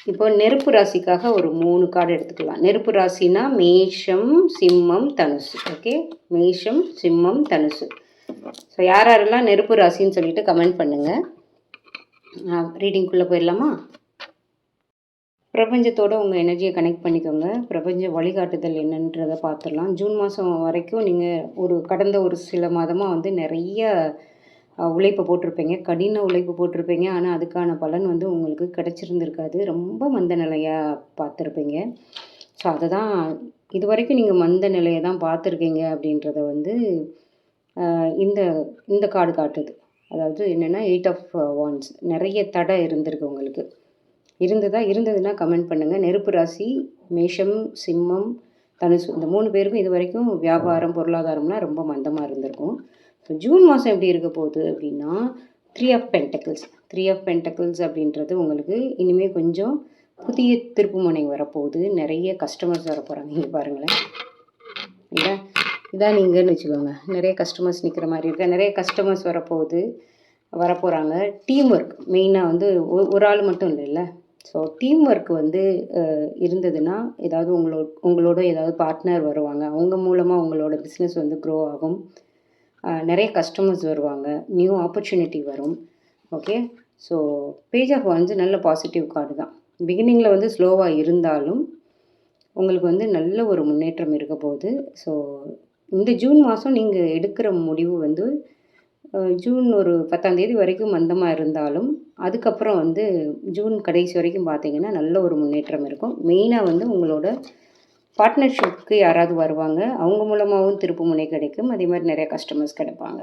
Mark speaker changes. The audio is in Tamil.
Speaker 1: இப்போ நெருப்பு ராசிக்காக ஒரு 3 கார்டு எடுத்துக்கலாம். நெருப்பு ராசினா மேஷம், சிம்மம், தனுசு. ஓகே, மேஷம், சிம்மம், தனுசு. ஸோ யார் யாரெல்லாம் நெருப்பு ராசின்னு சொல்லிட்டு கமெண்ட் பண்ணுங்கள். ரீடிங்குள்ளே போயிடலாமா? பிரபஞ்சத்தோட உங்கள் எனர்ஜியை கனெக்ட் பண்ணிக்கோங்க. பிரபஞ்ச வழிகாட்டுதல் என்னன்றதை பார்த்துடலாம். ஜூன் மாதம் வரைக்கும் நீங்கள் கடந்த ஒரு சில மாதமாக வந்து நிறைய உழைப்பு போட்டிருப்பீங்க, கடின உழைப்பு போட்டிருப்பீங்க. ஆனால் அதுக்கான பலன் வந்து உங்களுக்கு கிடச்சிருந்துருக்காது. ரொம்ப மந்த நிலையாக பார்த்துருப்பீங்க. ஸோ அதை தான் இது வரைக்கும் நீங்கள் மந்த நிலையை தான் பார்த்துருக்கீங்க அப்படின்றத வந்து இந்த இந்த கார்டு காட்டுது. அதாவது என்னென்னா 8 ஆஃப் வாண்ட்ஸ். நிறைய தடை இருந்திருக்கு உங்களுக்கு. இருந்ததுன்னா கமெண்ட் பண்ணுங்கள். நெருப்பு ராசி, மேஷம், சிம்மம், தனுசு இந்த 3 பேருக்கும் இது வரைக்கும் வியாபாரம், பொருளாதாரம்லாம் ரொம்ப மந்தமாக இருந்திருக்கும். ஸோ ஜூன் மாதம் எப்படி இருக்க போகுது அப்படின்னா 3 ஆஃப் பென்டக்கிள்ஸ். 3 ஆஃப் பென்டக்கிள்ஸ் அப்படின்றது உங்களுக்கு இனிமேல் கொஞ்சம் புதிய திருப்புமுனை வரப்போகுது. நிறைய கஸ்டமர்ஸ் வர போகிறாங்க. இங்கே பாருங்களேன், இதான் நீங்கள்னு வச்சுக்கோங்க. நிறைய கஸ்டமர்ஸ் நிற்கிற மாதிரி இருக்க, நிறைய கஸ்டமர்ஸ் வரப்போகிறாங்க. டீம் ஒர்க் மெயினாக வந்து ஒரு ஆள் மட்டும் இல்லைல்ல. ஸோ டீம் ஒர்க் வந்து இருந்ததுன்னா ஏதாவது உங்களோட ஏதாவது பார்ட்னர் வருவாங்க. அவங்க மூலமாக உங்களோட பிஸ்னஸ் வந்து க்ரோ ஆகும். நிறைய கஸ்டமர்ஸ் வருவாங்க. நியூ ஆப்பர்ச்சுனிட்டி வரும். Okay, so page of wands நல்ல பாசிட்டிவ் கார்டு தான். பிகினிங்கில் வந்து ஸ்லோவாக இருந்தாலும் உங்களுக்கு வந்து நல்ல ஒரு முன்னேற்றம் இருக்க போகுது. ஸோ இந்த ஜூன் மாதம் நீங்கள் எடுக்கிற முடிவு வந்து ஜூன் ஒரு 10ஆம் தேதி வரைக்கும் மந்தமாக இருந்தாலும் அதுக்கப்புறம் வந்து ஜூன் கடைசி வரைக்கும் பார்த்தீங்கன்னா நல்ல ஒரு முன்னேற்றம் இருக்கும். மெயினாக வந்து உங்களோட பார்ட்னர்ஷிப்க்கு யாராவது வருவாங்க. அவங்க மூலமாகவும் திருப்புமுனை கிடைக்கும். அதே மாதிரி நிறைய கஸ்டமர்ஸ் கிடைப்பாங்க.